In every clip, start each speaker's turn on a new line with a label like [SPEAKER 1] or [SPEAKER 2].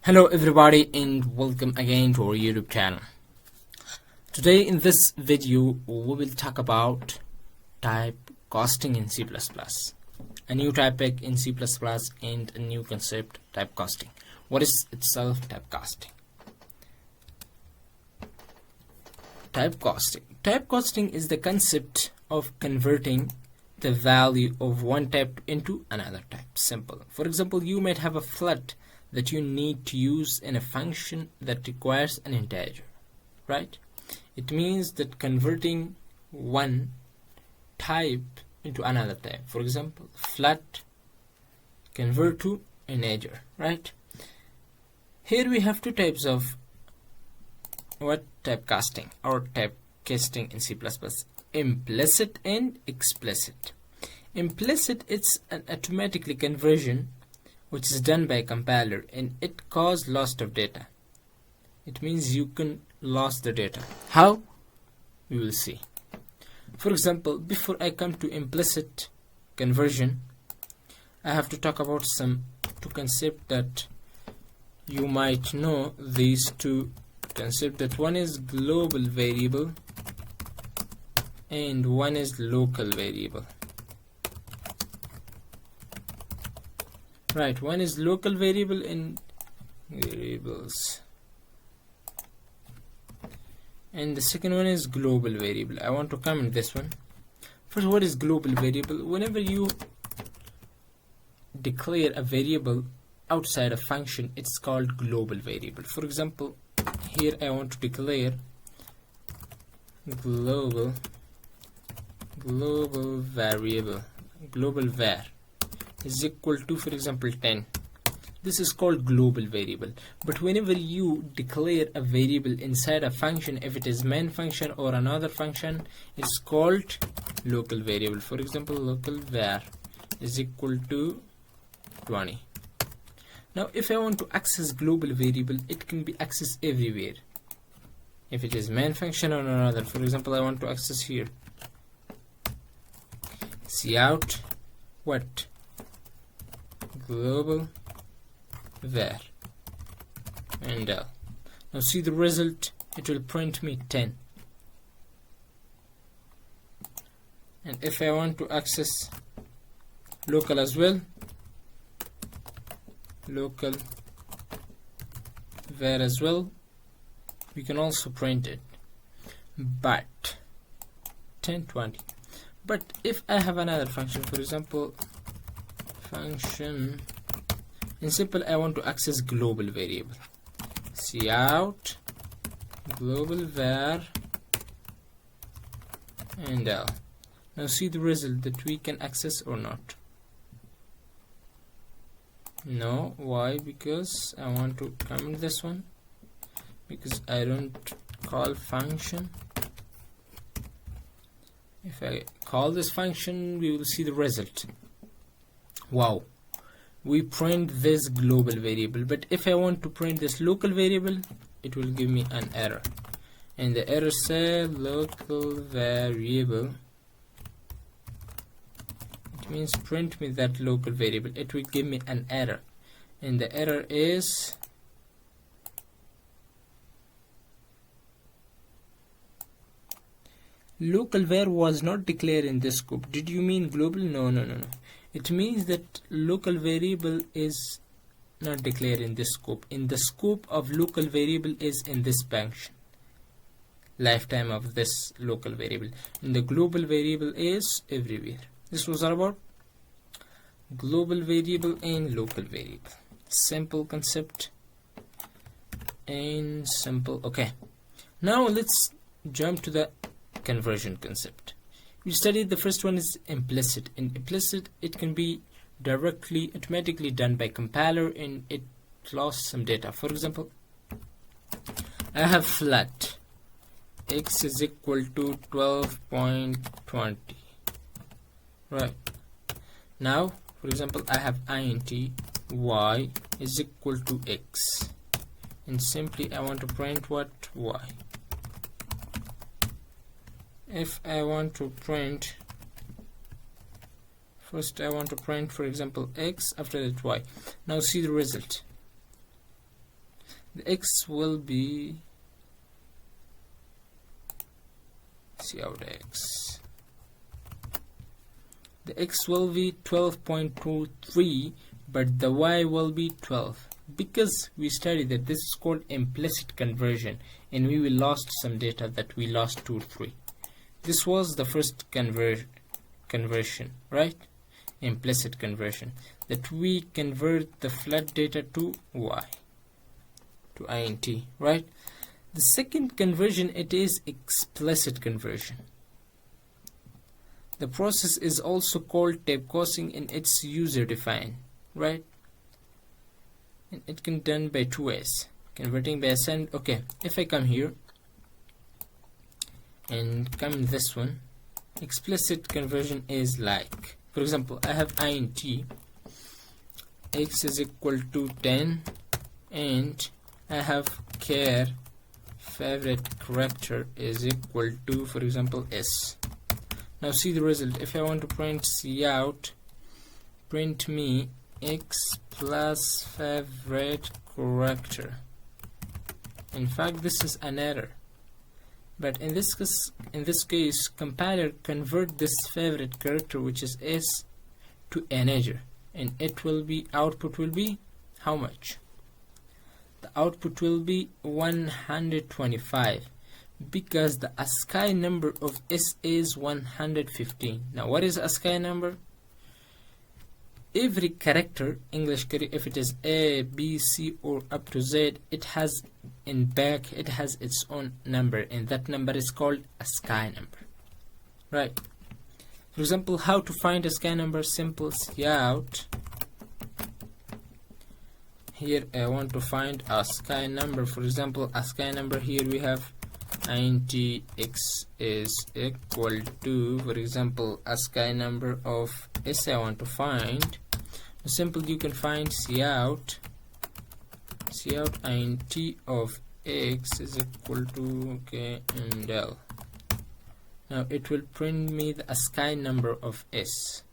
[SPEAKER 1] Hello everybody and welcome again to our YouTube channel. Today in this video we will talk about typecasting in C++, a new type in C++ and a new concept, typecasting. What is itself typecasting? Typecasting is the concept of converting the value of one type into another type. Simple. For example, you might have a float that you need to use in a function that requires an integer, right? It means that converting one type into another type. For example, float convert to integer, right? Here we have two types of typecasting or typecasting in C++: implicit and explicit. Implicit, it's an automatically conversion which is done by a compiler, and it causes loss of data. It means you can lose the data. How? We will see. For example, before I come to implicit conversion, I have to talk about two concepts that you might know. These two concepts, that one is global variable and one is local variable. Right, one is local variable and variables, and the second one is global variable. I want to comment this one. First, what is global variable? Whenever you declare a variable outside a function, it's called global variable. For example, here I want to declare global variable, global var is equal to, for example, 10. This is called global variable. But whenever you declare a variable inside a function, if it is main function or another function, it's called local variable. For example, local var is equal to 20. Now if I want to access global variable, it can be accessed everywhere. If it is main function or another, for example, I want to access here cout global var and now see the result. It will print me 10. And if I want to access local as well, local var as well, we can also print it, but 10, 20. But if I have another function, for example, function in simple, I want to access global variable, cout global var and now see the result, that we can access or not. No. Why? Because I want to comment this one, because I don't call function. If I call this function, we will see the result. Wow, we print this global variable. But if I want to print this local variable, it will give me an error, and the error says local variable. It means print me that local variable. It will give me an error, and the error is local var was not declared in this scope. Did you mean global? No. It means that local variable is not declared in this scope. In the scope of local variable is in this function, lifetime of this local variable, and the global variable is everywhere. This was all about global variable and local variable. Simple concept and simple. Okay, now let's jump to the conversion concept. We studied the first one is implicit. In implicit, it can be directly automatically done by compiler, and it lost some data. For example, I have float x is equal to 12.20. right? Now for example, I have int y is equal to x, and simply I want to print what? Y. If I want to print, first I want to print, for example, x, after that y. Now see the result. the x will be cout x. The x will be 12.23, but the y will be 12, because we studied that this is called implicit conversion, and we will lost some data that we lost 2 3. This was the first conversion, right? Implicit conversion, that we convert the flat data to y, to int, right? The second conversion, it is explicit conversion. The process is also called typecasting, and it's user defined, right? And it can be done by 2 ways. Converting by assignment. Okay, if I come here and come in this one, explicit conversion is like, for example, I have int x is equal to 10, and I have char favorite character is equal to, for example, s. Now see the result. If I want to print cout, print me x plus favorite character. In fact, this is an error, but in this case, compiler convert this favorite character, which is s, to an integer, and it will be, output will be how much? The output will be 125, because the ASCII number of s is 115. Now what is ASCII number? Every character, English character, if it is A, B, C, or up to Z, it has in back, it has its own number, and that number is called ASCII number, right? For example, how to find ASCII number? Simple, cout. Here I want to find ASCII number. For example, ASCII number, here we have int x is equal to, for example, ASCII number of s I want to find. Simple, you can find cout int of x is equal to k and l. Now it will print me the ASCII number of s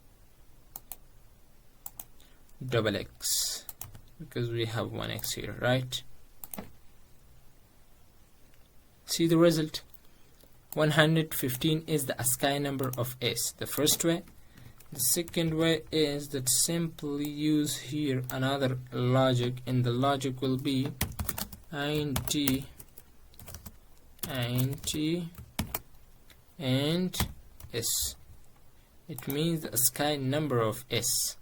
[SPEAKER 1] double x, because we have 1x here, right? See the result. 115 is the ASCII number of s, the first way. The second way is that simply use here another logic, and the logic will be int and s. It means the ASCII number of s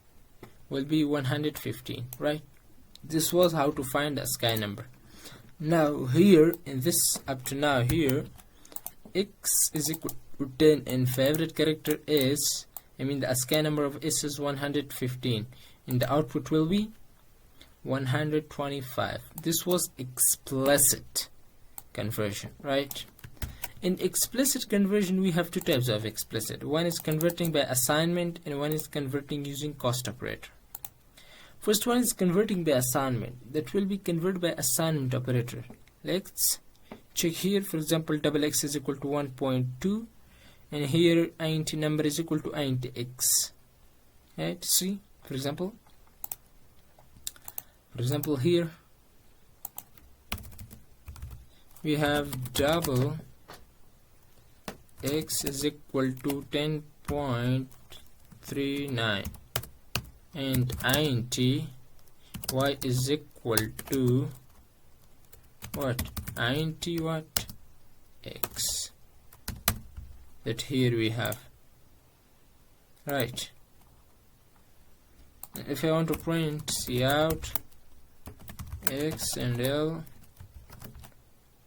[SPEAKER 1] will be 115, right? This was how to find the ASCII number. Now here in this, up to now here, x is equal to 10 and favorite character is, the ASCII number of s is 115, and the output will be 125. This was explicit conversion, right? In explicit conversion, we have two types of explicit. One is converting by assignment, and one is converting using cost operator. First one is converting by assignment. That will be converted by assignment operator. Let's check here. For example, double x is equal to 1.2, and here int number is equal to int x. Right? See, for example here we have double x is equal to 10.39, and int y is equal to what? Int what? X. That here we have, right? If I want to print cout x and l,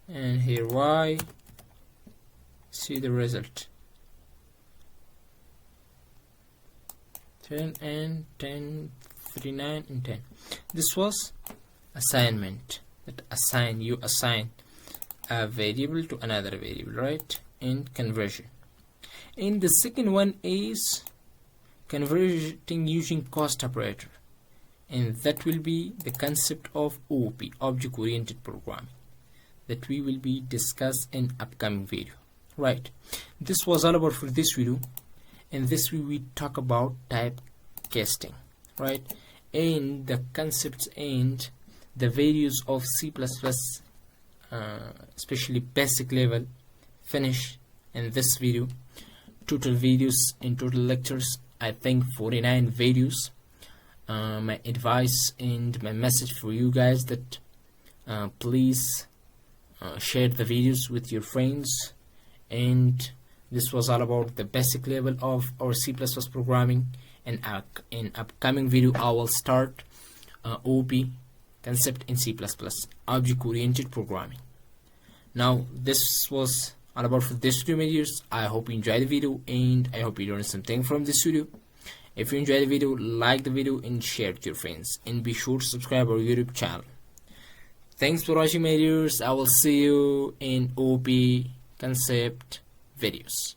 [SPEAKER 1] and here y, see the result. 10 and 10, 39 and 10. This was assignment. That you assign a variable to another variable, right? In conversion. And the second one is converting using cost operator, and that will be the concept of OOP, object oriented programming, that we will be discussed in upcoming video, right? This was all about for this video. In this video we talk about typecasting, right? And the concepts and the videos of C++, especially basic level, finish in this video. Total videos in total lectures, I think 49 videos. My advice and my message for you guys that please share the videos with your friends. And this was all about the basic level of our C++ programming. And in upcoming video I will start OP concept in C++, object-oriented programming. Now this was all about for this video. I hope you enjoyed the video and I hope you learned something from this video. If you enjoyed the video, like the video and share it to your friends, and be sure to subscribe our YouTube channel. Thanks for watching my viewers. I will see you in OP concept videos.